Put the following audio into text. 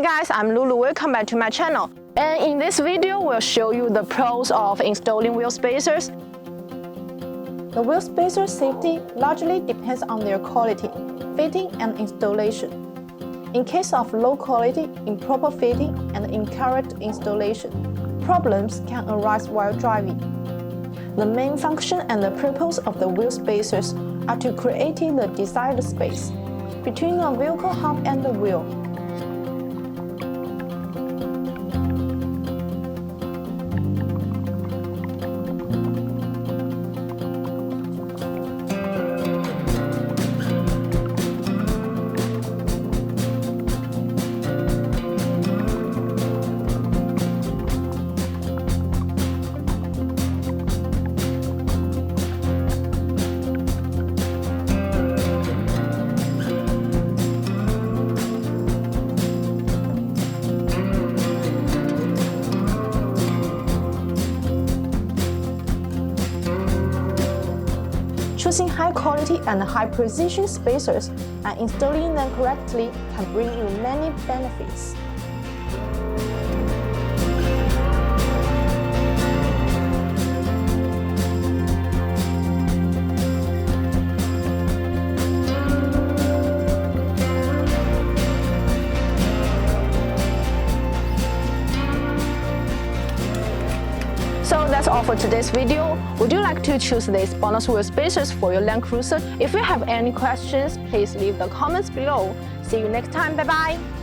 guys, I'm Lulu. Welcome back to my channel. And in this video, we'll show you the pros of installing wheel spacers. The wheel spacer safety largely depends on their quality, fitting, and installation. In case of low quality, improper fitting, and incorrect installation, problems can arise while driving. The main function and the purpose of the wheel spacers are to create the desired space between a vehicle hub and the wheel. Choosing high quality and high precision spacers and installing them correctly can bring you many benefits. So that's all for today's video. Would you like to choose these bonus wheel spacers for your Land Cruiser? If you have any questions, please leave the comments below. See you next time. Bye bye.